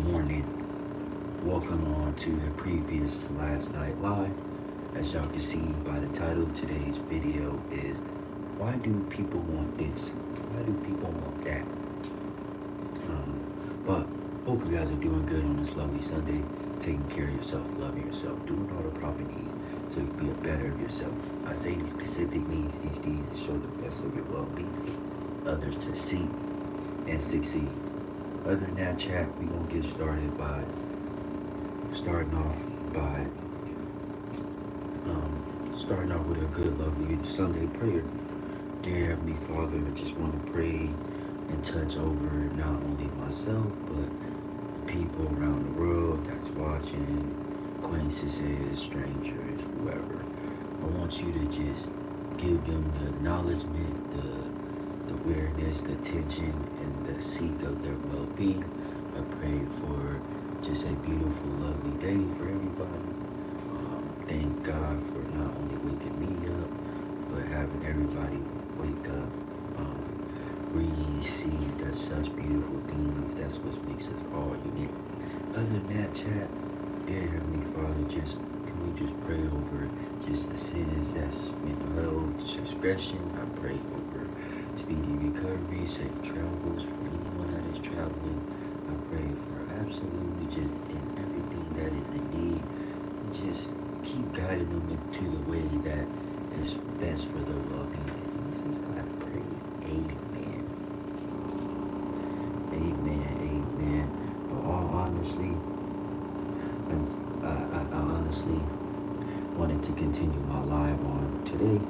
Good morning. Welcome on to the previous Last Night Live. As y'all can see by the title, today's video is why do people want this? Why do people want that? But hope you guys are doing good on this lovely Sunday, taking care of yourself, loving yourself, doing all the proper needs so you can be a better of yourself. I say these specific needs, these needs to show the best of your well-being, others to see and succeed. Other than that, chat, we gonna get started by starting off with a good, lovely Sunday prayer. Dear Heavenly Father, I just want to pray and touch over not only myself, but people around the world that's watching, acquaintances, strangers, whoever. I want you to just give them the acknowledgement, the awareness, the attention, and the seek of their well-being. I pray for just a beautiful, lovely day for everybody. Thank God for not only waking me up, but having everybody wake up, breathe, see, does such beautiful things. That's what makes us all unique. Other than that, chat, dear Heavenly Father, can we just pray over just the sins that's mental health, transgression. I pray over speedy recovery, safe travels for anyone that is traveling. I pray for absolutely just in everything that is in need. And just keep guiding them into the way that is best for their well-being. And this is I pray. Amen. Amen. Amen. But all honestly, I honestly wanted to continue my live on today.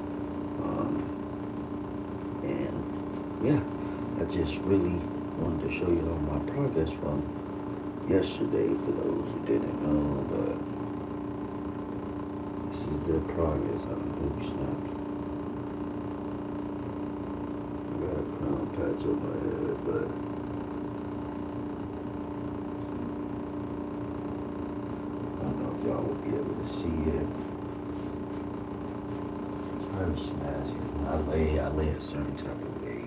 And yeah, I just really wanted to show you all my progress from yesterday for those who didn't know, but this is the progress on the hoop snaps. I got a crown patch on my head, but I don't know if y'all will be able to see it. It's very smashed. I lay a certain type of way.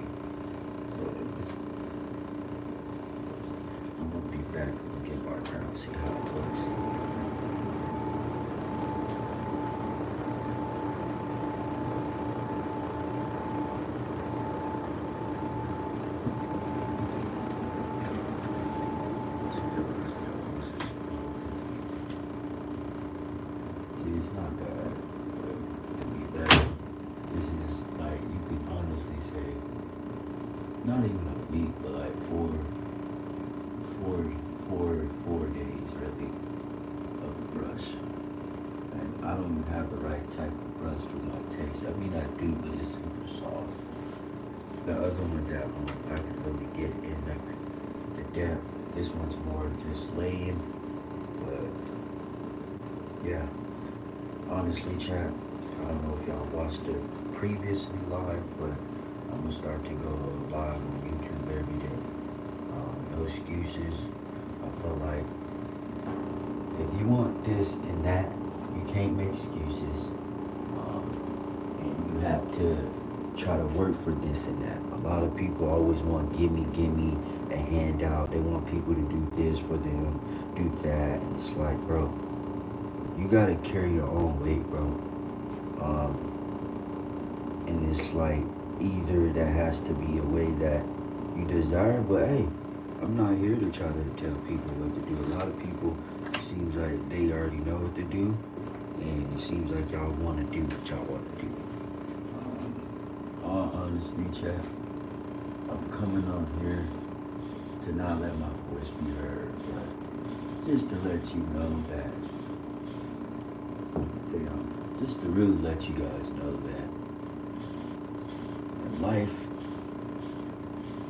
But I'm gonna be back and get my crown, see how it looks. It's not bad, but it can be better. This is like, you can honestly say, not even a week, but like four days really of a brush. And I don't even have the right type of brush for my taste. I mean, I do, but it's super soft. The other ones at home, I can really get in the depth. This one's more just laying, but yeah. Honestly, chat, I don't know if y'all watched it previously live, but I'm gonna start to go live on YouTube every day. No excuses. I feel like if you want this and that, you can't make excuses. And you have to try to work for this and that. A lot of people always want gimme a handout. They want people to do this for them, do that, and it's like, bro, you gotta carry your own weight, bro. And it's like, either that has to be a way that you desire, but hey, I'm not here to try to tell people what to do. A lot of people, it seems like they already know what to do, and it seems like y'all want to do what y'all want to do. Honestly, chat, I'm coming on here to not let my voice be heard, but just to let you know that, just to really let you guys know that in life,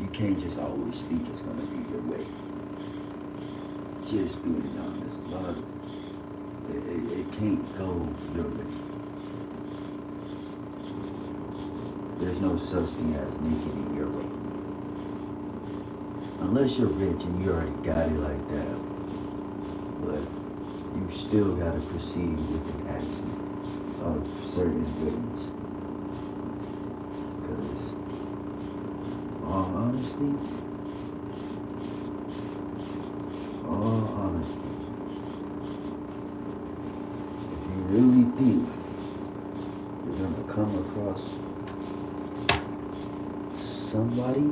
you can't just always think it's going to be your way. Just being honest, a lot of it can't go your way. There's no such thing as making it your way. Unless you're rich and you already got it like that. But you still got to proceed with the action of certain things. Because, honestly, all believe you're gonna come across somebody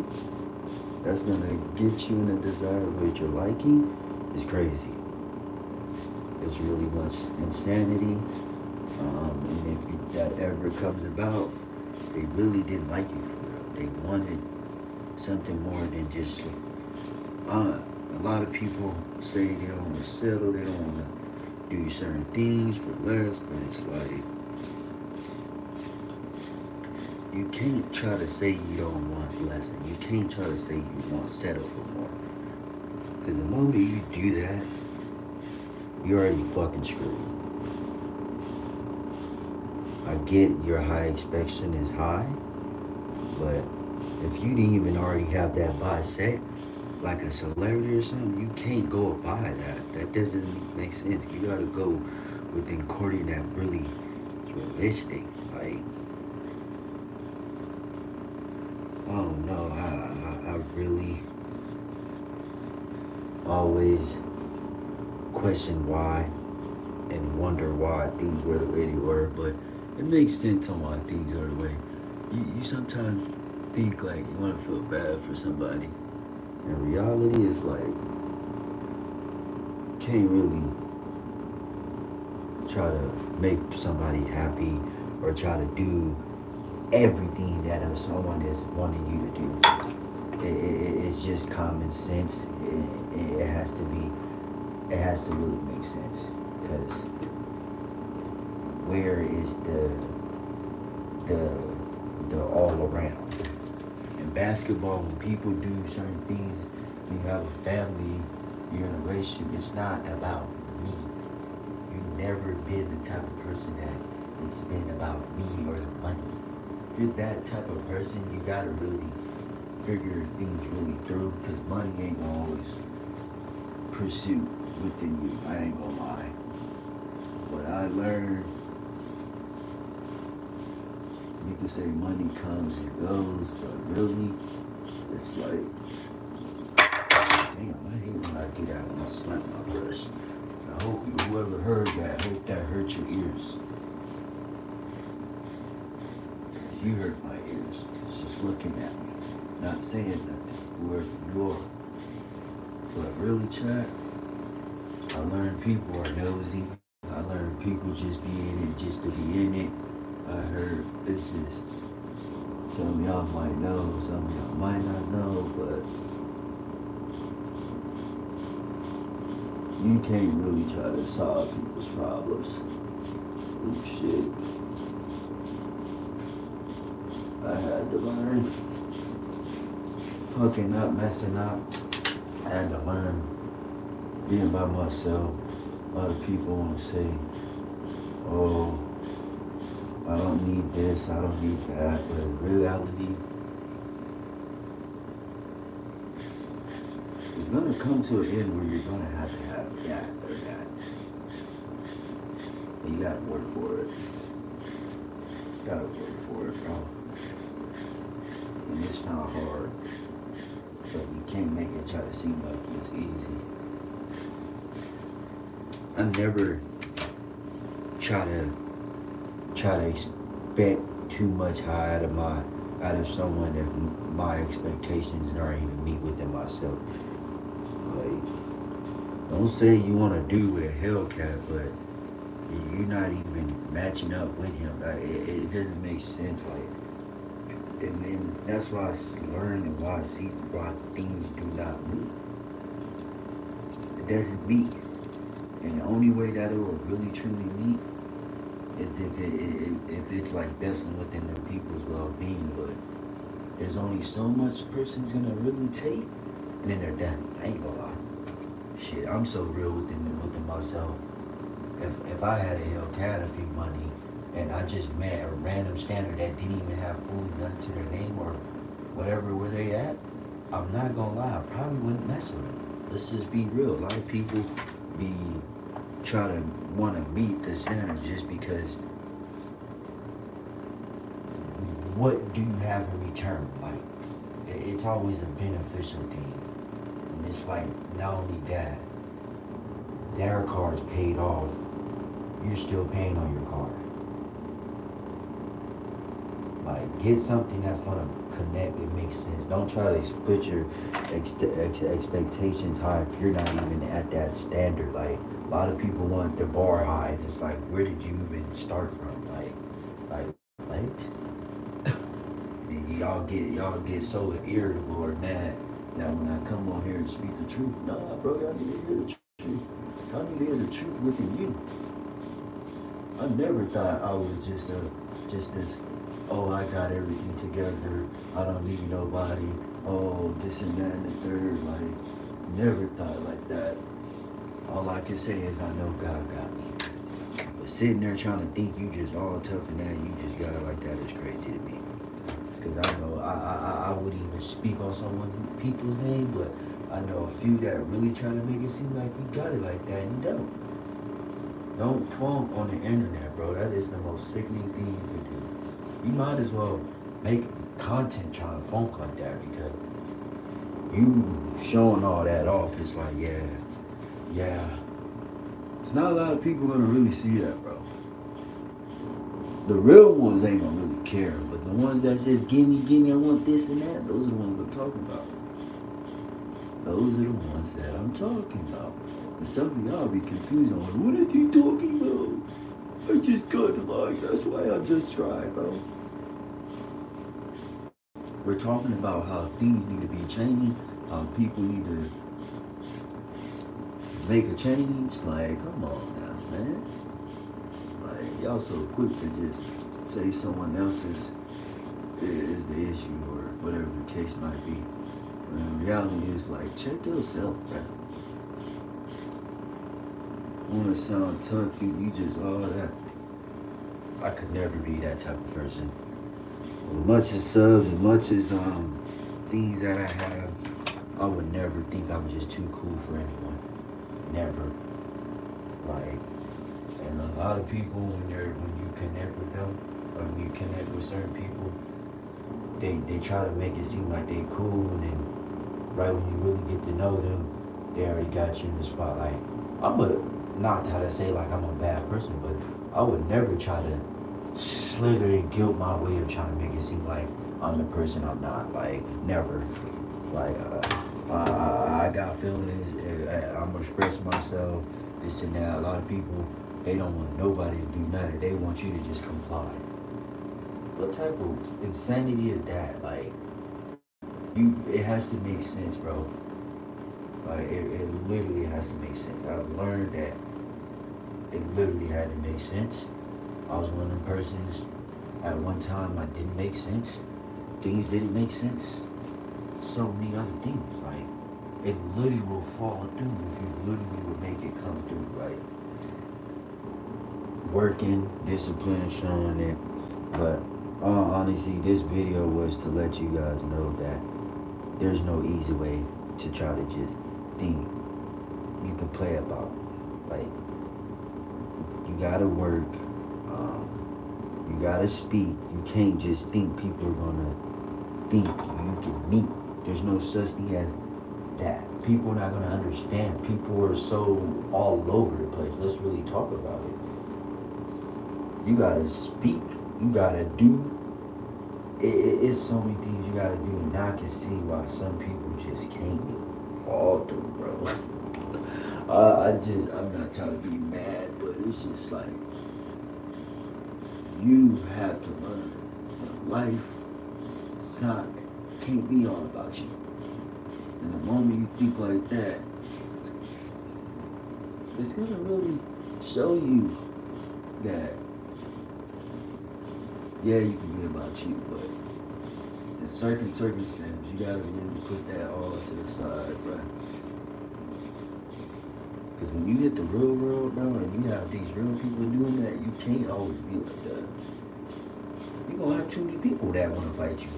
that's gonna get you in a desire with your liking is crazy. There's really much insanity. And if that ever comes about, they really didn't like you for real. They wanted something more than just. A lot of people say they don't want to settle, they don't want to do certain things for less, but it's like you can't try to say you don't want less, and you can't try to say you want to settle for more. Because the moment you do that, you're already fucking screwed. I get your high expectation is high, but if you didn't even already have that buy set, like a celebrity or something, you can't go by that. That doesn't make sense. You gotta go within courting that really is realistic. Like, I don't know. I really always question why and wonder why things were the way they were, but it makes sense on why things are the way. You sometimes think like you want to feel bad for somebody. In reality, it's like can't really try to make somebody happy or try to do everything that someone is wanting you to do. It's just common sense. It has to be. It has to really make sense, because where is the all around? In basketball, when people do certain things, you have a family, you're in a relationship, it's not about me. You've never been the type of person that it's been about me or the money. If you're that type of person, you gotta really figure things really through, because money ain't gonna always pursue within you. I ain't gonna lie. What I learned, you can say money comes and goes, but really, it's like, damn, I hate when I do that when I slap my brush. I hope whoever heard that, I hope that hurt your ears. Because you hurt my ears. It's just looking at me, not saying nothing, whoever you are. But really, chat, I learned people are nosy. I learned people just be in it just to be in it. I heard this is, some of y'all might know, some of y'all might not know, but you can't really try to solve people's problems. Oh shit. I had to learn. Fucking up, messing up. I had to learn being by myself. A lot of people want to say, oh, I don't need this, I don't need that, but in reality, it's gonna come to an end where you're gonna have to have that or that. And you gotta work for it. You gotta work for it, bro. And it's not hard, but you can't make it try to seem like it's easy. I never try to expect too much high out of someone if my expectations aren't even meet within myself. Like, don't say you want to do with a Hellcat, but you're not even matching up with him. Like, it doesn't make sense. Like, and that's why I learned and why I see why things do not meet. It doesn't meet, and the only way that it will really truly meet is if it's like messing within the people's well-being. But there's only so much a person's gonna really take, and then they're done. I ain't gonna lie. Shit, I'm so real within myself. If I had a Hellcat, a few money, and I just met a random standard that didn't even have fully nothing to their name or whatever where they at, I'm not gonna lie, I probably wouldn't mess with them. Let's just be real. A lot of people be try to want to meet the standards just because what do you have in return? Like, it's always a beneficial thing. And it's like, not only that, their car's paid off you're still paying on your car. Like, get something that's gonna connect and make sense. Don't try to put your expectations high if you're not even at that standard. Like, a lot of people want the bar high, and it's like, where did you even start from? Like what? And y'all get so irritable or mad that when I come on here and speak the truth, nah, bro, y'all need to hear the truth. Y'all need to hear the truth within you. I never thought I was just this. Oh, I got everything together. I don't need nobody. Oh, this and that and the third. Like, never thought like that. All I can say is I know God got me. But sitting there trying to think you just all tough and that, you just got it like that is crazy to me. Because I know I wouldn't even speak on people's name, but I know a few that really try to make it seem like you got it like that and you don't. Don't funk on the internet, bro. That is the most sickening thing you can do. You might as well make content trying to funk like that, because you showing all that off, it's like, yeah. It's not a lot of people gonna really see that, bro. The real ones ain't gonna really care, but the ones that just gimme, I want this and that, those are the ones I'm talking about. Those are the ones that I'm talking about. And some of y'all be confused on, what is he talking about? I just got to lie, that's why I just tried, bro. We're talking about how things need to be changing, how people need to make a change. Like, come on now, man. Like, y'all so quick to just say someone else is the issue or whatever the case might be. When reality is like, check yourself, bro. Want to sound tough, you just all that. I could never be that type of person. As much as subs, as much as things that I have, I would never think I'm just too cool for anyone. Never. Like, and a lot of people when you connect with them, or when you connect with certain people, they try to make it seem like they cool, and then right when you really get to know them, they already got you in the spotlight. Not how to say like I'm a bad person, but I would never try to slither and guilt my way of trying to make it seem like I'm the person I'm not. Like, never. Like, I got feelings, I'm express myself, this and that. A lot of people, they don't want nobody to do nothing. They want you to just comply. What type of insanity is that? Like, it has to make sense, bro. Like, it literally has to make sense. I've learned that it literally had to make sense. I was one of them persons, at one time I didn't make sense. Things didn't make sense. So many other things. Like, it literally will fall through if you literally would make it come through. Like, working, discipline, showing it. But honestly, this video was to let you guys know that there's no easy way to try to just think you can play about. Like, you gotta work, you gotta speak. You can't just think people are gonna think you can meet. There's no such thing as that. People are not gonna understand. People are so all over the place. Let's really talk about it. You gotta speak. You gotta do. It's so many things you gotta do. And I can see why some people just can't do all through, bro. I'm not trying to be mad, but it's just like, you have to learn that life can't be all about you. And the moment you think like that, it's gonna really show you that, yeah, you can be about you, but in certain circumstances, you gotta really put that all to the side, bro. Because when you hit the real world, bro, and you have these real people doing that, you can't always be like that. You're gonna have too many people that wanna fight you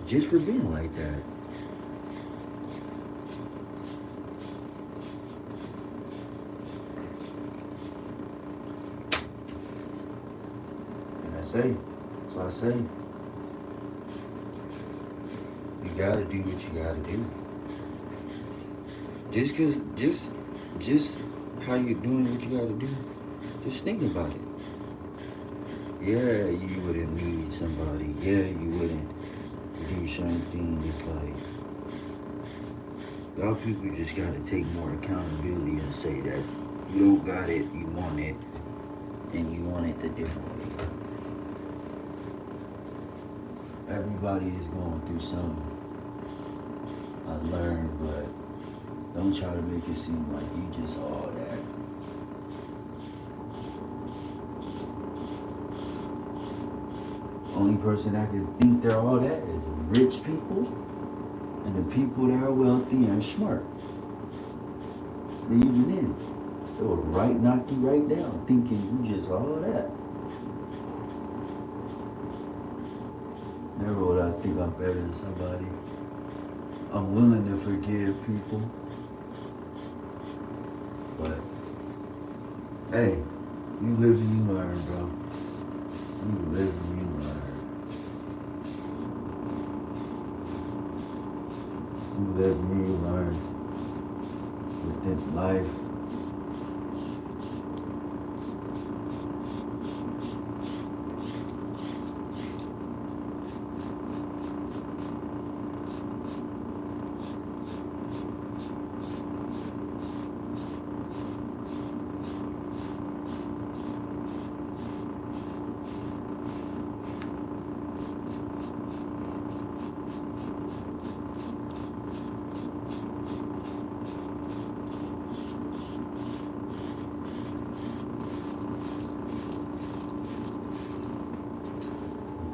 just for being like that. And that's what I say. You gotta do what you gotta do. Just how you're doing what you gotta do, Just think about it. Yeah, you wouldn't need somebody. Yeah, you wouldn't do something. It's like, y'all people just gotta take more accountability and say that you don't got it, you want it, and you want it the different way. Everybody is going through something. I learned, but don't try to make it seem like you just all that. Only person that can think they're all that is rich people and the people that are wealthy and smart. They even then, they will knock you right down, thinking you just all that. Never would I think I'm better than somebody. I'm willing to forgive people. But, hey, you live and you learn, bro. You live and you learn. You live and you learn. Within life.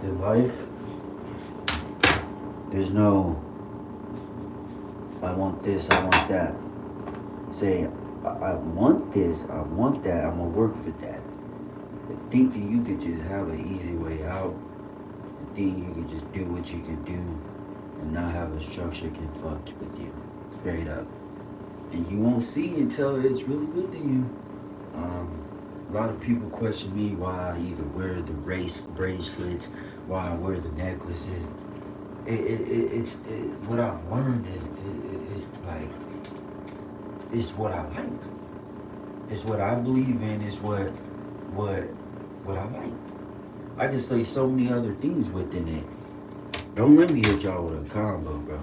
In life, there's no, I want this, I want that. Say, I want this, I want that, I'm gonna work for that. But thinking you could just have an easy way out, and thinking you could just do what you can do, and not have a structure can fuck with you, straight up. And you won't see until it's really within you. A lot of people question me why I either wear the race bracelets, why I wear the necklaces. What I've learned is like, it's what I like. It's what I believe in. It's what I like. I can say so many other things within it. Don't let me hit y'all with a combo, bro.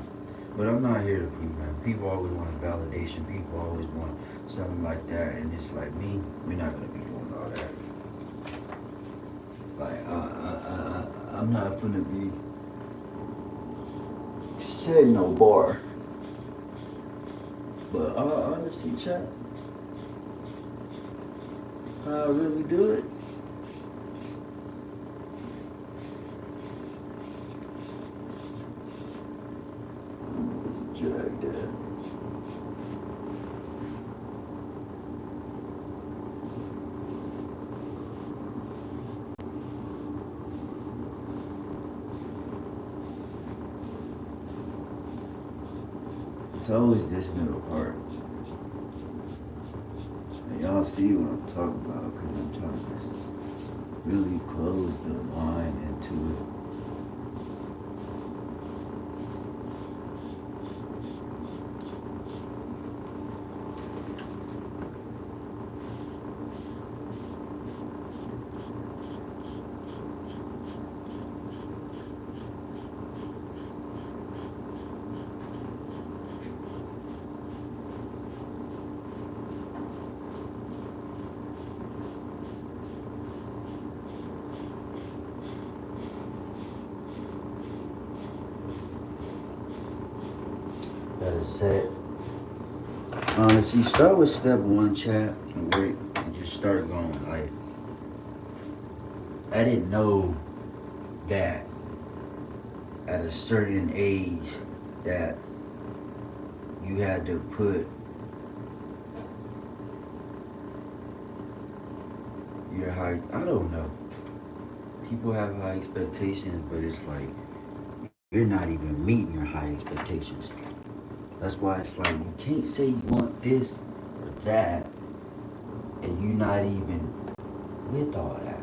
But I'm not here to prove that. People always want validation. People always want something like that. And it's like, me, we're not going to be doing all that. Like, I'm not going to be setting no bar. But honestly, chat, how I really do it, drag that. It's always this middle part. And y'all see what I'm talking about, because I'm trying to just really close the line into it. That is set. Honestly, start with step one, chat, and wait, and just start going. Like, I didn't know that at a certain age that you had to put your high. I don't know. People have high expectations, but it's like you're not even meeting your high expectations. That's why it's like you can't say you want this or that, and you're not even with all that.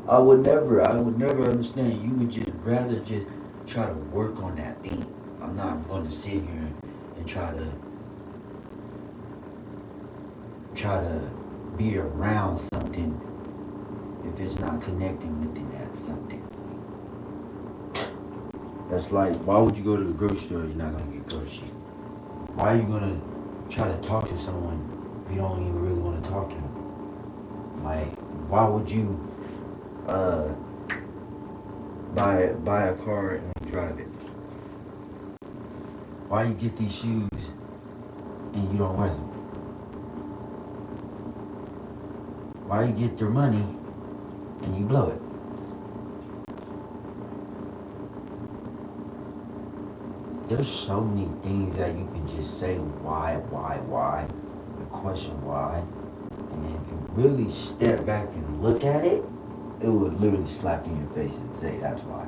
I would never understand. You would just rather just try to work on that thing. I'm not going to sit here and try to try to be around something if it's not connecting within that something. That's like, why would you go to the grocery store if you're not gonna get groceries? Why are you gonna try to talk to someone if you don't even really want to talk to them? Like, why would you buy a car and drive it? Why you get these shoes and you don't wear them? Why you get your money and you blow it? There's so many things that you can just say why, the question why. And then if you really step back and look at it, it would literally slap you in your face and say, that's why.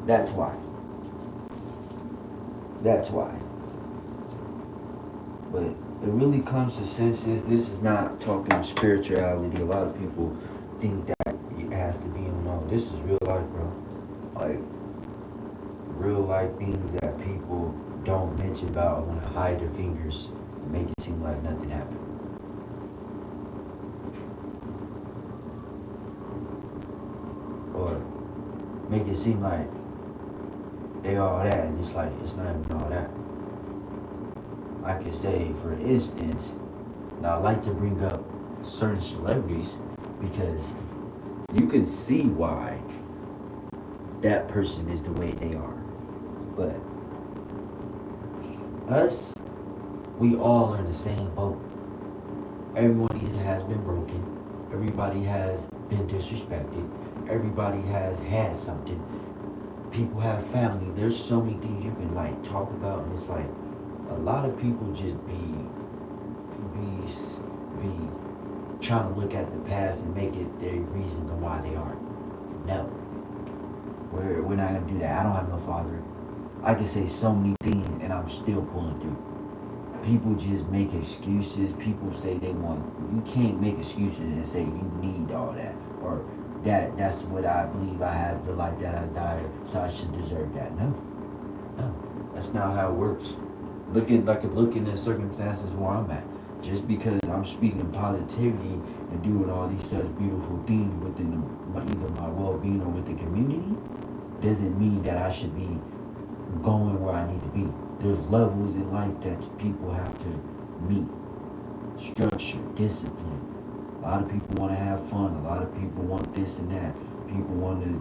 That's why. That's why. But it really comes to senses. This is not talking spirituality. A lot of people think that it has to be in no. This is real life, bro. Like, real life things that people don't mention about or want to hide their fingers and make it seem like nothing happened. Or make it seem like they all that and it's like it's not even all that. I could say, for instance, now I like to bring up certain celebrities because you can see why that person is the way they are. But us, we all are in the same boat. Everyone either has been broken, everybody has been disrespected, everybody has had something. People have family. There's so many things you can like talk about, and it's like a lot of people just be trying to look at the past and make it their reason to why they are. No, we're not gonna do that. I don't have no father. I can say so many things and I'm still pulling through. People just make excuses. People say they want. You can't make excuses and say you need all that or that's what I believe I have, the life that I died, so I should deserve that. No, that's not how it works. Look at the circumstances where I'm at. Just because I'm speaking positivity and doing all these such beautiful things within either my well-being or with the community, doesn't mean that I should be going where I need to be. There's levels in life that people have to meet. Structure, discipline. A lot of people want to have fun. A lot of people want this and that. People want to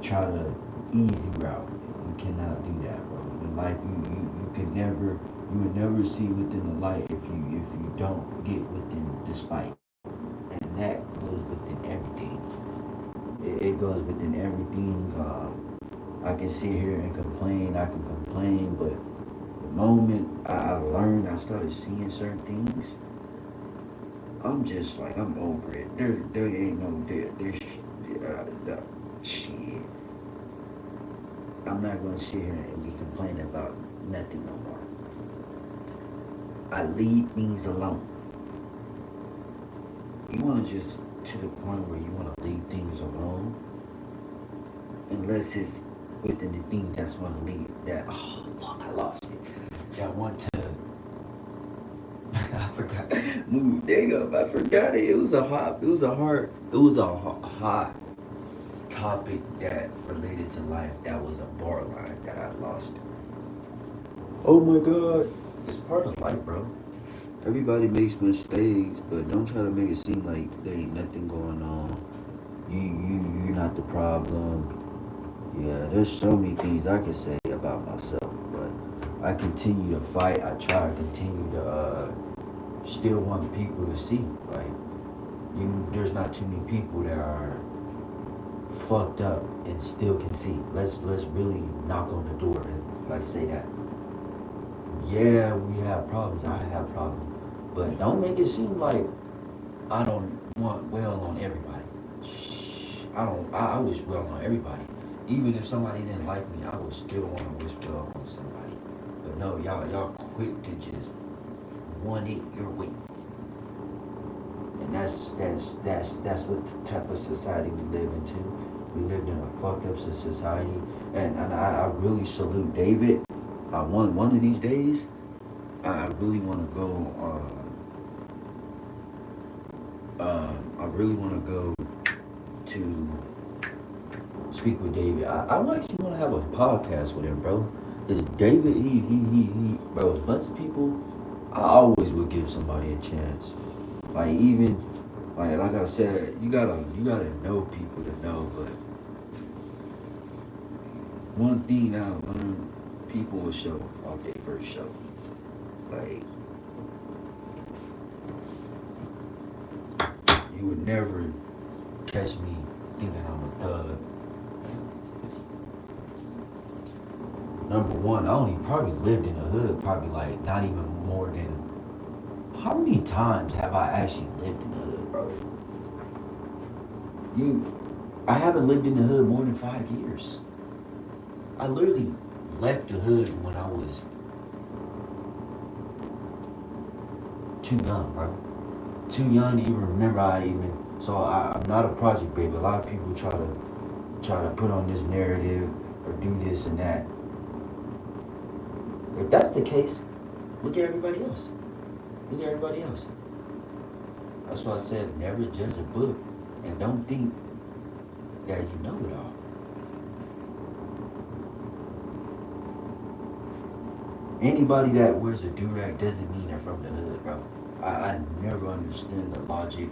try the easy route. You cannot do that, bro. In life, you would never see within the light if you don't get within the spike. And that goes within everything. It goes within everything. I can sit here and complain. I can complain, but the moment I learned, I started seeing certain things. I'm just like, I'm over it. There ain't no shit. I'm not gonna sit here and be complaining about nothing no more. I leave things alone. You wanna just to the point where you wanna leave things alone, unless it's within the thing that's wanna leave. That I lost it. That want to. I forgot. Dang up, I forgot it. It was a hot topic that related to life. That was a borderline that I lost. Oh my God, it's part of life, bro. Everybody makes mistakes, but don't try to make it seem like there ain't nothing going on. You're not the problem. Yeah, there's so many things I can say about myself, but I continue to fight. I try to continue to still want people to see. Like, there's not too many people that are fucked up and still can see. Let's really knock on the door and like say that. Yeah, we have problems. I have problems, but don't make it seem like I don't want well on everybody. I wish well on everybody. Even if somebody didn't like me, I would still want to wish well on somebody. But no, y'all quick to just want it your way. And that's what type of society we live into. We lived in a fucked up society, and I really salute David. One of these days, I really want to go I really want to go to speak with David. I actually want to have a podcast with him, bro. Because David, bro, as much as people, I always would give somebody a chance. Like even, like I said, you gotta know people to know. But one thing that I learned, people will show off their first show. Like you would never catch me thinking I'm a thug. Number one, I only probably lived in the hood probably like not even more than, how many times have I actually lived in the hood, bro? I haven't lived in the hood more than 5 years. I literally left the hood when I was too young, bro. Too young to even remember I'm not a project baby. A lot of people try to put on this narrative or do this and that. If that's the case, look at everybody else. Look at everybody else. That's why I said never judge a book and don't think that you know it all. Anybody that wears a do-rag doesn't mean they're from the hood, bro. I never understand the logic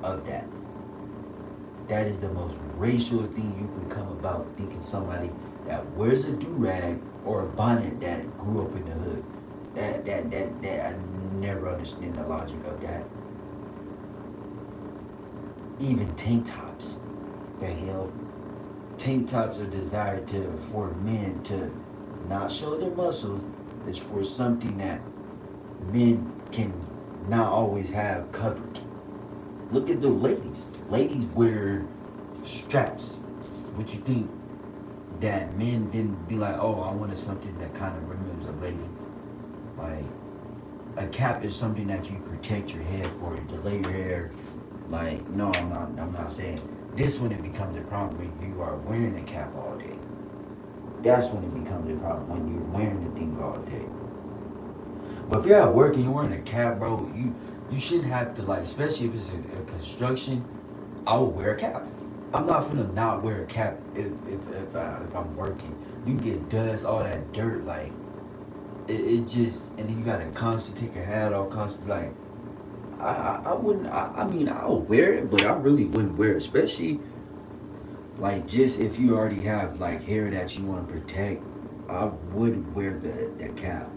of that. That is the most racial thing you can come about, thinking somebody that wears a do-rag or a bonnet that grew up in the hood. That I never understand the logic of that. Even tank tops. The hell? Tank tops are desired for men to not show their muscles. It's for something that men can not always have covered. Look at the ladies. Ladies wear straps. What you think? That men didn't be like, oh, I wanted something that kind of removes a lady. Like, a cap is something that you protect your head for, to lay your hair. Like, no, I'm not saying. This when it becomes a problem when you are wearing a cap all day. That's when it becomes a problem, when you're wearing the thing all day. But if you're at work and you're wearing a cap, bro, you shouldn't have to, like, especially if it's a construction, I would wear a cap. I'm not finna not wear a cap if I'm working. You get dust, all that dirt, like it just, and then you gotta constantly take your hat off, constantly, like I wouldn't. I mean, I'll wear it, but I really wouldn't wear it, especially like just if you already have like hair that you want to protect. I would wear that cap.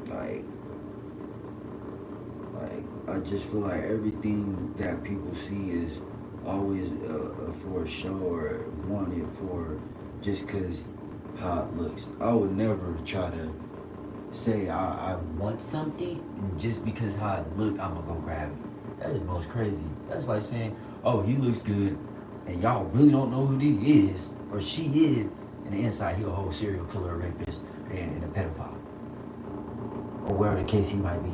Like I just feel like everything that people see is always for a show or wanted for just because how it looks. I would never try to say I want something and just because how it look, I'm gonna go grab it. That is the most crazy. That's like saying, oh, he looks good and y'all really don't know who he is or she is, and the inside he a whole serial killer, rapist, and a pedophile. Or wherever the case he might be.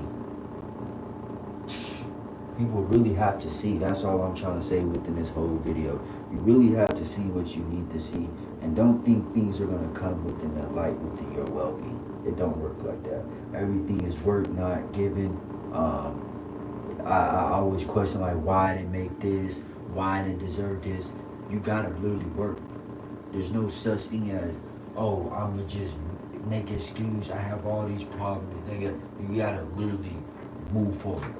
People really have to see. That's all I'm trying to say within this whole video. You really have to see what you need to see. And don't think things are going to come within that light within your well-being. It don't work like that. Everything is work, not given. I always question, like, why I didn't make this? Why I didn't deserve this? You got to literally work. There's no such thing as, oh, I'm going to just make excuse. I have all these problems. Nigga, you got to literally move forward.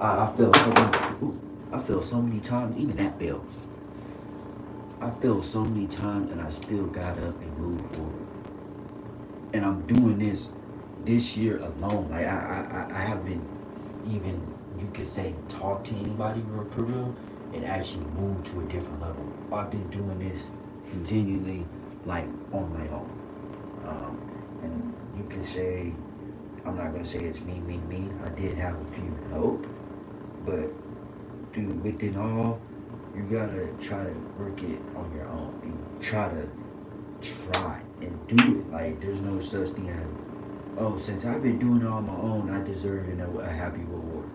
I feel so many times, even that bill. I feel so many times and I still got up and moved forward. And I'm doing this year alone. Like I haven't even, you could say, talked to anybody for real and actually moved to a different level. I've been doing this continually, like on my own. And you can say, I'm not gonna say it's me. I did have a few help. But, dude, within all, you gotta try to work it on your own. And try and do it. Like, there's no such thing as, oh, since I've been doing it on my own, I deserve a happy reward.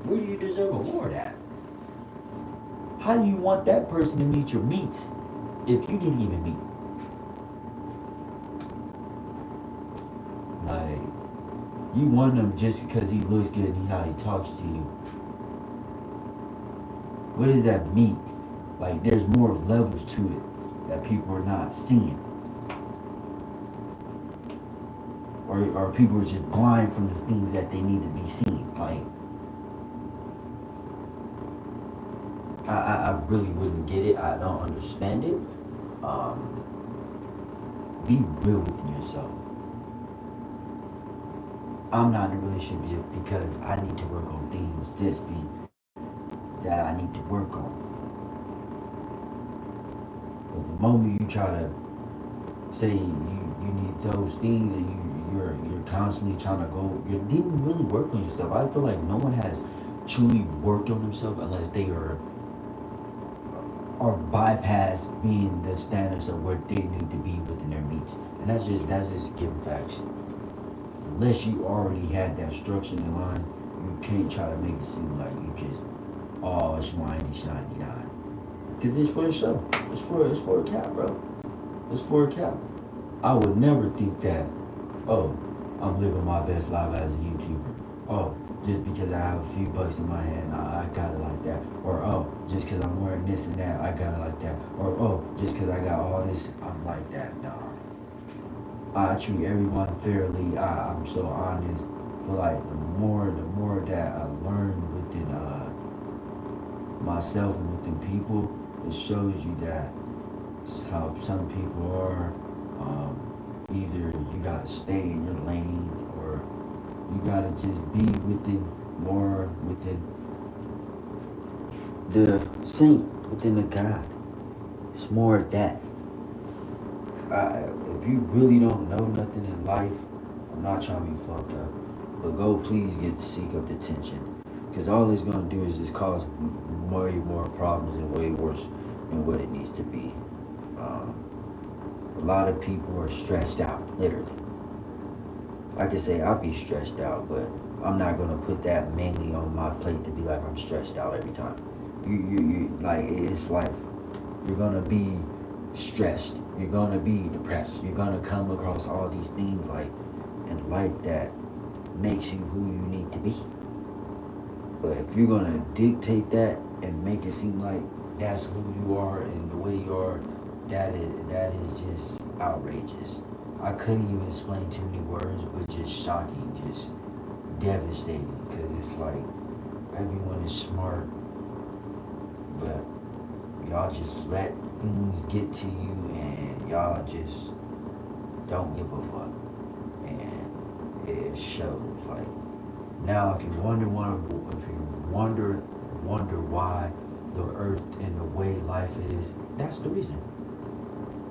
Where do you deserve a reward at? How do you want that person to meet your meets if you didn't even meet? Like, You want him just because he looks good and how he talks to you. What does that mean? Like, there's more levels to it that people are not seeing. Or people are just blind from the things that they need to be seen. Like, I really wouldn't get it. I don't understand it. Be real with yourself. I'm not in a relationship just because I need to work on things just be that I need to work on. But the moment you try to say you need those things and you're constantly trying to go, you didn't really work on yourself. I feel like no one has truly worked on themselves unless they are bypass being the standards of where they need to be within their meats. And that's just giving facts. Unless you already had that structure in line, you can't try to make it seem like you just all shiny, shiny, nine. Cause it's for a show. It's for a cap, bro. It's for a cap. I would never think that, oh, I'm living my best life as a YouTuber. Oh, just because I have a few bucks in my hand, I got it like that. Or, oh, just because I'm wearing this and that, I got it like that. Or, oh, just because I got all this, I'm like that. Nah. I treat everyone fairly. I'm so honest. Feel like the more that I learn within myself and within people, it shows you that how some people are. Either you gotta stay in your lane, or you gotta just be within the saint, within the God. It's more of that. If you really don't know nothing in life, I'm not trying to be fucked up, but go please get to seek up the attention, because all it's gonna do is just cause way more problems and way worse than what it needs to be. A lot of people are stressed out, literally. Like I say, I'll be stressed out, but I'm not gonna put that mainly on my plate to be like I'm stressed out every time. You like, it's life. You're gonna be stressed. You're gonna be depressed. You're gonna come across all these things like in life that makes you who you need to be. But if you're gonna dictate that and make it seem like that's who you are and the way you are, that is just outrageous. I couldn't even explain too many words, but just shocking, just devastating. Because it's like everyone is smart, but y'all just let things get to you and y'all just don't give a fuck. And it shows. Like, now if you wonder why the earth and the way life is, that's the reason.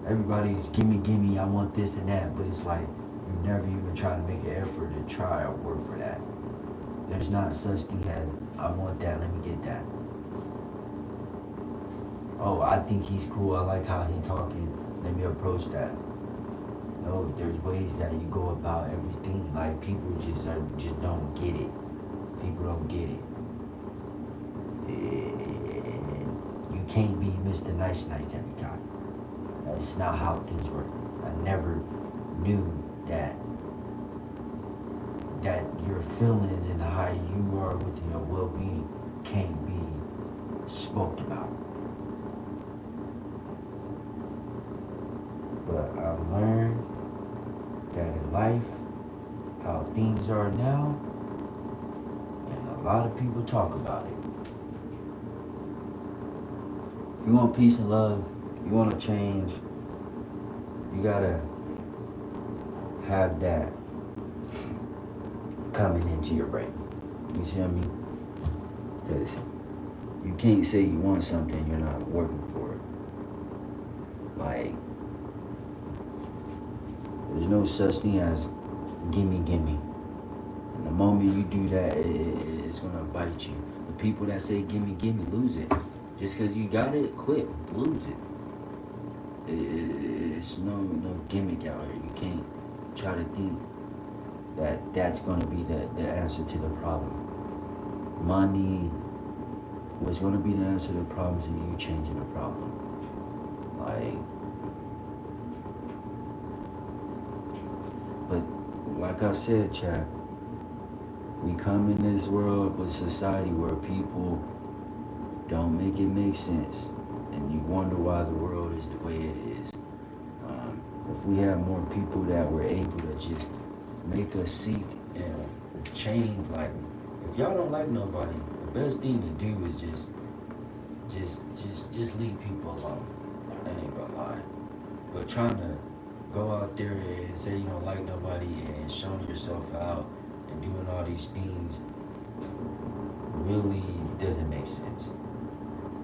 Everybody's gimme, I want this and that, but it's like you never even try to make an effort to try or work for that. There's not such thing as, I want that, let me get that. Oh, I think he's cool, I like how he talking, let me approach that. No, there's ways that you go about everything. Like, people just don't get it. People don't get it. You can't be Mr. Nice every time. That's not how things work. I never knew that your feelings and how you are with your well-being can't be spoke about. But I learned that in life, how things are now, and a lot of people talk about it. If you want peace and love, you want to change, you gotta have that coming into your brain. You see what I mean? Because you can't say you want something, you're not working for it. Like, there's no such thing as gimme. And the moment you do that, it's gonna bite you. The people that say gimme, lose it. Just because you got it, quit, lose it. It's no gimmick out here. You can't try to think that that's gonna be the answer to the problem. Money was gonna be the answer to the problems, and you changing the problem. But like I said, chat, We come in this world with society where people don't make it make sense, and you wonder why the world is the way it is. If we had more people that were able to just make us seek and change, like if y'all don't like nobody, the best thing to do is just leave people alone. I ain't gonna lie. But trying to go out there and say you don't like nobody and showing yourself out and doing all these things really doesn't make sense.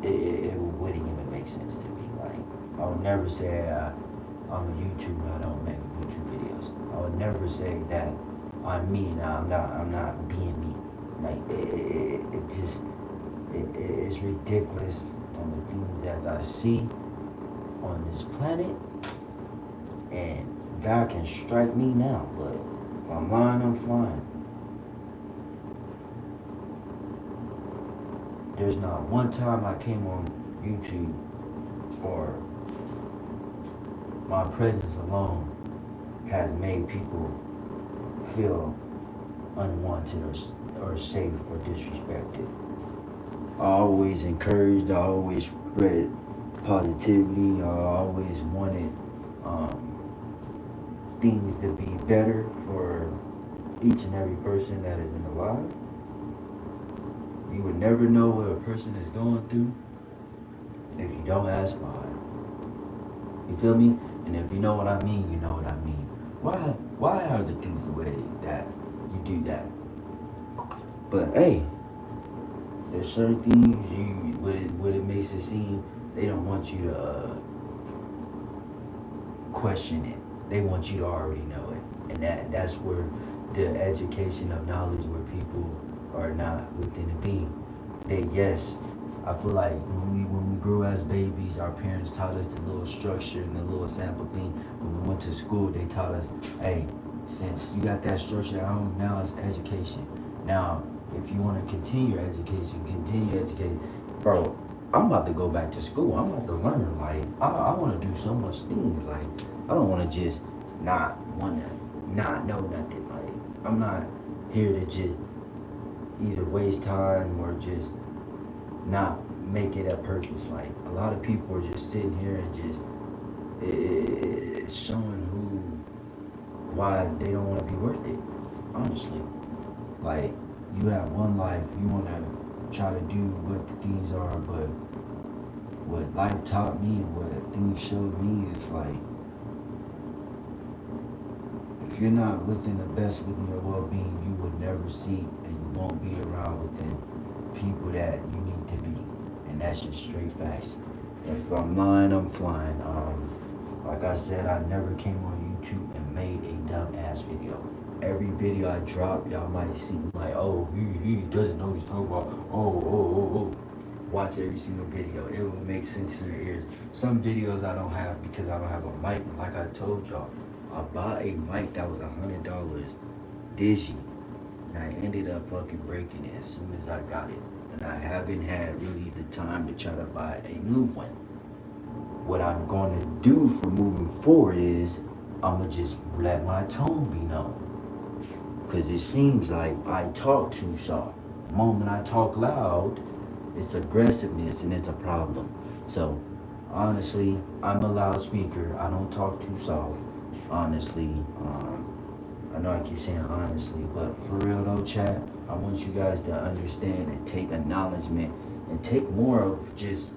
It wouldn't even make sense to me. Like, I would never say I'm a YouTuber, I don't make YouTube videos. I would never say that I'm me, now I'm not being me. Like, it's ridiculous on the things that I see on this planet, and God can strike me now, but if I'm lying, I'm flying. There's not one time I came on YouTube or my presence alone has made people feel unwanted or safe or disrespected. I always encouraged, I always spread positivity, I always wanted things to be better for each and every person that is in the life. You would never know what a person is going through if you don't ask why. You feel me? And if you know what I mean, you know what I mean. Why are the things the way that you do that? But hey, there's certain things what it makes it seem they don't want you to question it. They want you to already know it, and that's where the education of knowledge, where people are not within the being. Yes, I feel like when we grew as babies, our parents taught us the little structure and the little sample thing. When we went to school, they taught us, hey, since you got that structure at home, now it's education. Now, if you want to continue your education, continue educating. Bro, I'm about to go back to school. I'm about to learn. Like, I want to do so much things. Like, I don't want to just not know nothing. Like, I'm not here to just either waste time or just not make it a purpose. Like, a lot of people are just sitting here and just it's showing why they don't want to be worth it. Honestly, like, you have one life, you want to try to do what the things are, but what life taught me and what things showed me is like, if you're not within the best within your well-being, you will never seek and you won't be around within people that you need to be. And that's just straight facts. If I'm lying, I'm flying. Like I said, I never came on YouTube and made a dumb ass video. Every video I drop, y'all might see like, oh, he doesn't know what he's talking about. Oh. Watch every single video. It will make sense in your ears. Some videos I don't have because I don't have a mic. And like I told y'all, I bought a mic that was $100 Digi. And I ended up fucking breaking it as soon as I got it. And I haven't had really the time to try to buy a new one. What I'm going to do for moving forward is I'm going to just let my tone be known. Because it seems like I talk too soft. The moment I talk loud, it's aggressiveness and it's a problem. So, honestly, I'm a loudspeaker. I don't talk too soft. Honestly, I know I keep saying honestly, but for real though, chat, I want you guys to understand and take acknowledgement and take more of just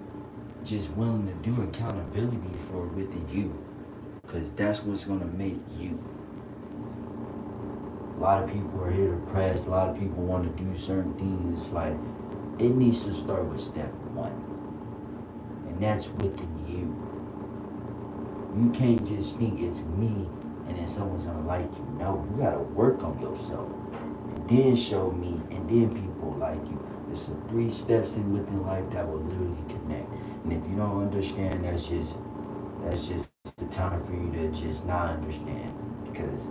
willing to do accountability for within you, because that's what's gonna make you. A lot of people are here to press. A lot of people want to do certain things. It's like, it needs to start with step one, and that's within you. You can't just think it's me and then someone's gonna like you. No, you gotta work on yourself and then show me, and then people like you. It's 3 steps in within life that will literally connect. And if you don't understand, that's just the time for you to just not understand, because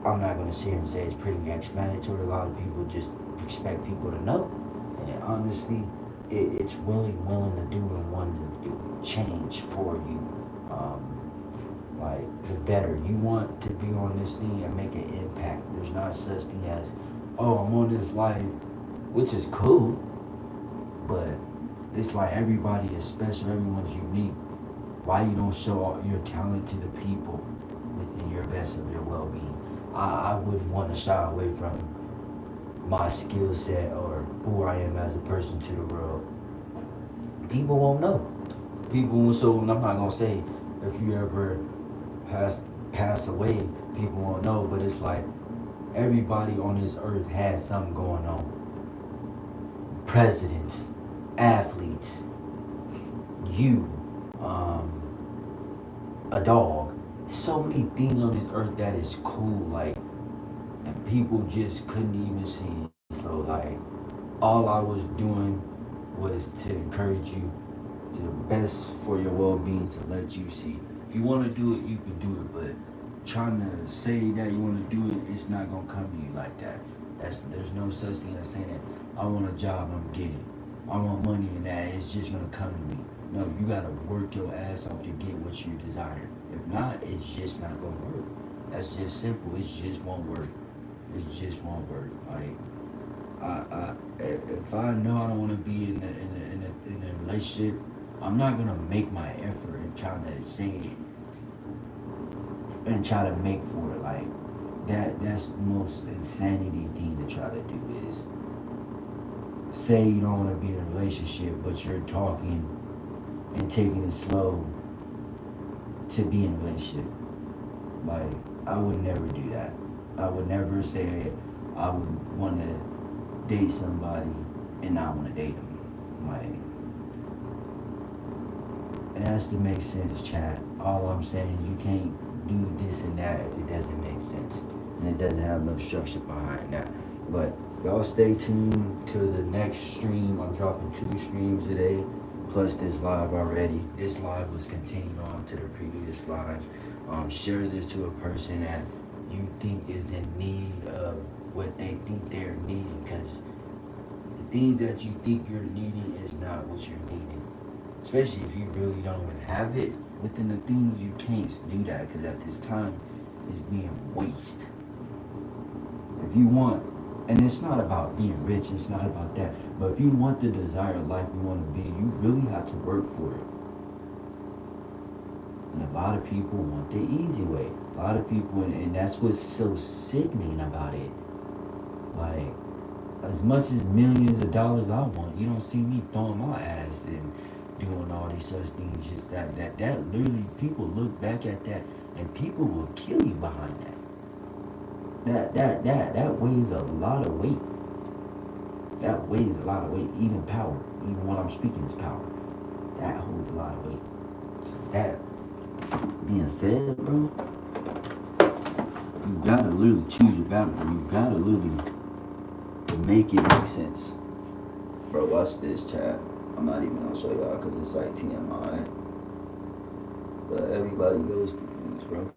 I'm not gonna sit here and say it's pretty explanatory. A lot of people just expect people to know, and honestly, it's willing to do and wanting to do change for you. like the better. You want to be on this thing and make an impact. There's not such thing as, oh, I'm on this life, which is cool, but it's like everybody is special, everyone's unique. Why you don't show all your talent to the people within your best of your well-being? I wouldn't want to shy away from my skill set or who I am as a person to the world. People won't know. People won't. So I'm not gonna say if you ever pass away, people won't know. But it's like everybody on this earth has something going on. Presidents, athletes, you, a dog. So many things on this earth that is cool, like, and people just couldn't even see it. So like, all I was doing was to encourage you, the best for your well-being, to let you see. If you want to do it, you can do it, but trying to say that you want to do it, it's not gonna come to you like that. There's no such thing as saying, I want a job, I'm getting it. I want money and that, it's just gonna come to me. No, you gotta work your ass off to get what you desire. If not, it's just not gonna work. That's just simple. It just won't work. It just won't work. Like, if I know I don't want to be in a relationship, I'm not gonna make my effort and try to say it and try to make for it. Like that's the most insanity thing to try to do is say you don't want to be in a relationship, but you're talking and taking it slow to be in a relationship. Like, I would never do that. I would never say I would want to date somebody and not want to date them. Like, it has to make sense, chat. All I'm saying is you can't do this and that if it doesn't make sense. And it doesn't have no structure behind that. But y'all stay tuned to the next stream. I'm dropping 2 streams today, plus this live already. This live was continued on to the previous live. Share this to a person that you think is in need of what they think they're needing, because the things that you think you're needing is not what you're needing. Especially if you really don't even have it within the things, you can't do that, because at this time it's being wasted. If you want, and it's not about being rich, it's not about that, but if you want the desired life you want to be, you really have to work for it. And a lot of people want the easy way. A lot of people, and that's what's so sickening about it. Like, as much as millions of dollars I want, you don't see me throwing my ass and doing all these such things. Just that literally, people look back at that and people will kill you behind that. That weighs a lot of weight. That weighs a lot of weight. Even power. Even what I'm speaking is power. That holds a lot of weight. That being said, bro, you gotta literally choose your battle. You gotta literally to make it make sense. Bro, watch this, chat. I'm not even gonna show y'all because it's like TMI. But everybody goes through things, bro.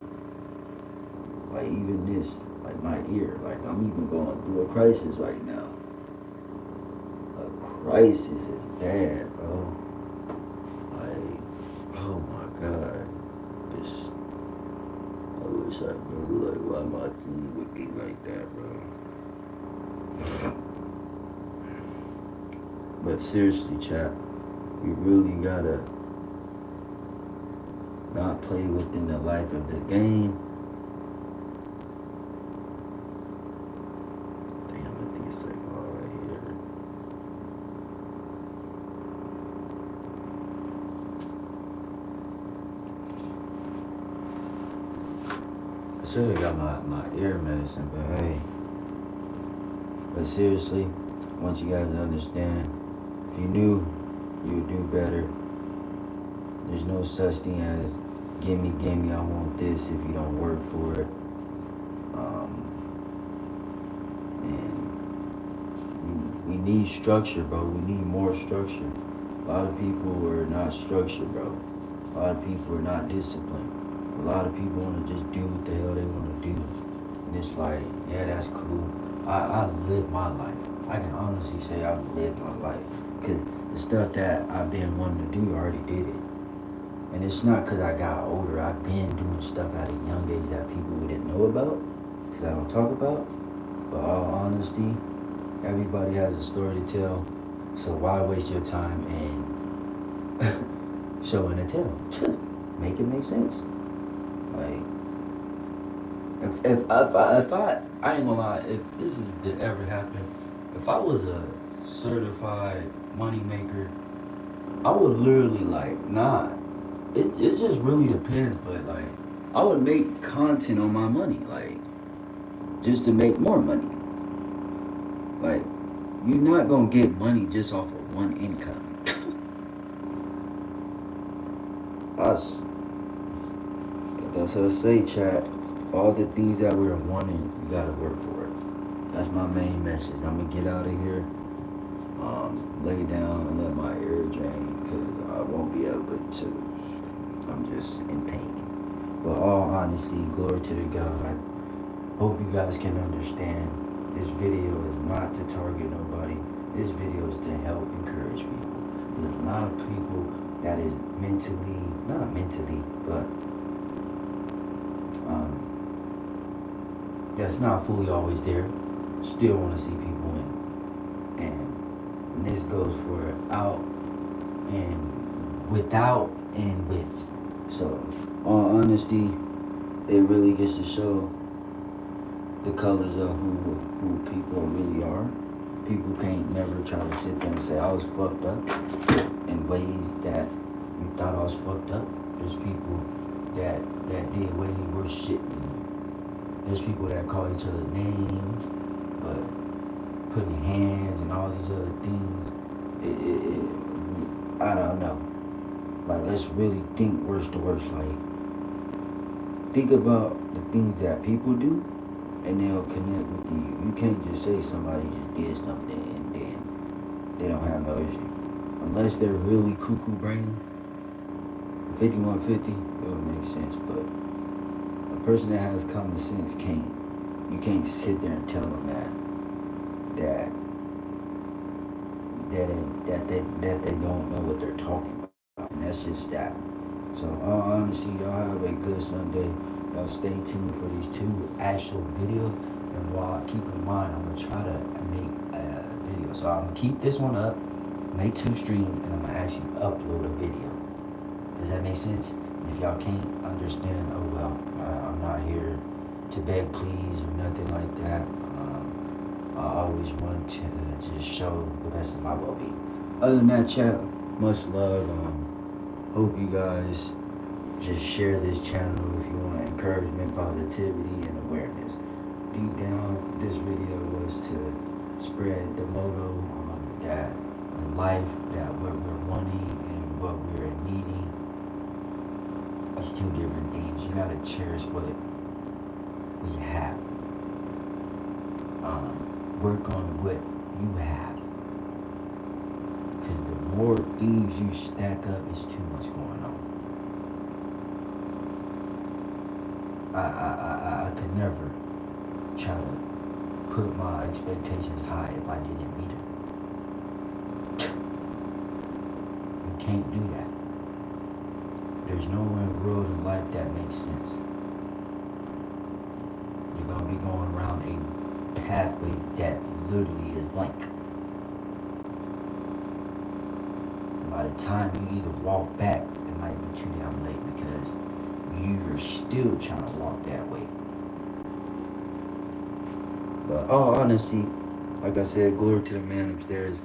Like even this, like my ear. Like I'm even going through a crisis right now. A crisis is bad, bro. Like, oh my God. I wish I knew, like, why my thing would be like that, bro. But seriously, chat, you really gotta not play within the life of the game. Damn, I think it's like all right here. I should have got my ear medicine, but hey. But seriously, I want you guys to understand, if you knew, you would do better. There's no such thing as gimme, I want this if you don't work for it. And we need structure, bro. We need more structure. A lot of people are not structured, bro. A lot of people are not disciplined. A lot of people want to just do what the hell they want to do. And it's like, yeah, that's cool. I live my life. I can honestly say I live my life. Because the stuff that I've been wanting to do, I already did it. And it's not because I got older. I've been doing stuff at a young age that people didn't know about because I don't talk about. But all honesty, everybody has a story to tell. So why waste your time and showing and tell? Make it make sense. Like, if I ain't gonna lie, if this is to ever happen, if I was a certified money maker, I would literally like, nah, it just really depends, but like, I would make content on my money, like, just to make more money. Like, you're not gonna get money just off of one income. That's what I say, chat. All the things that we're wanting, you gotta work for it. That's my main message. I'm gonna get out of here, lay down and let my ear drain, because I won't be able to. I'm just in pain. But all honesty, glory to the God. Hope you guys can understand. This video is not to target nobody. This video is to help encourage people. There's a lot of people that is not mentally, but that's not fully always there. Still want to see people win. And this goes for out and without and with. So, all honesty, it really gets to show the colors of who people really are. People can't never try to sit there and say I was fucked up in ways that you thought I was fucked up. There's people that did way worse shit than you. There's people that call each other names, but putting hands and all these other things. I don't know. Like, let's really think worst to worst. Like, think about the things that people do, and they'll connect with you. You can't just say somebody just did something and then they don't have no issue. Unless they're really cuckoo brain, 5150, it would make sense. But a person that has common sense can't. You can't sit there and tell them that they don't know what they're talking about. And that's just that. So, all honesty, y'all have a good Sunday. Y'all stay tuned for these 2 actual videos. And while keep in mind, I'm going to try to make a video. So I'm going to keep this one up, make 2 streams, and I'm going to actually upload a video. Does that make sense? And if y'all can't understand, oh well, I'm not here to beg please or nothing like that. I always want to just show the best of my well-being. Other than that, chat, much love. Hope you guys just share this channel if you want encouragement, positivity, and awareness. Deep down, this video was to spread the motto that in life, that what we're wanting and what we're needing, it's 2 different things. You gotta cherish what we have. Work on what you have. Because the more things you stack up, it's too much going on. I could never try to put my expectations high if I didn't meet them. You can't do that. There's nowhere in the world in life that makes sense. You're gonna be going around a pathway that literally is blank. By the time you either walk back, it might be too damn late because you're still trying to walk that way. But all honesty, like I said, glory to the man upstairs.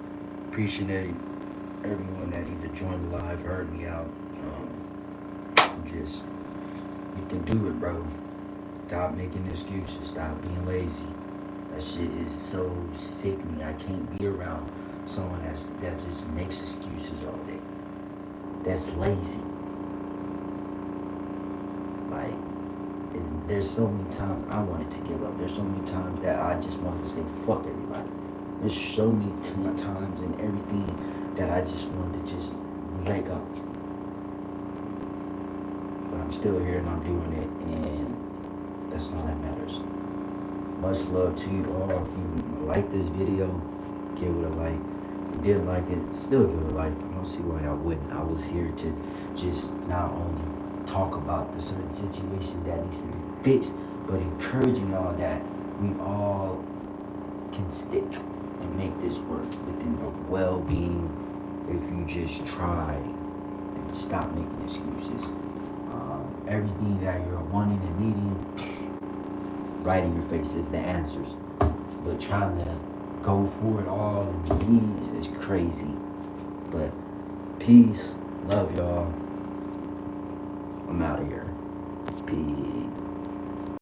Appreciate everyone that either joined the live, heard me out. Just, you can do it, bro. Stop making excuses. Stop being lazy. That shit is so sickening. I can't be around someone that just makes excuses all day. That's lazy. Like, there's so many times I wanted to give up. There's so many times that I just wanted to say fuck everybody. There's so many times and everything that I just wanted to just let go. But I'm still here and I'm doing it, and that's all that matters. Much love to you all. If you like this video, give it a like. Didn't like it, still do it. Like, I don't see why I wouldn't. I was here to just not only talk about the certain situation that needs to be fixed, but encouraging y'all that we all can stick and make this work within your well-being if you just try and stop making excuses. Everything that you're wanting and needing, right in your face is the answers. But trying to go for it all in these is crazy. But peace, love y'all. I'm out of here. Peace.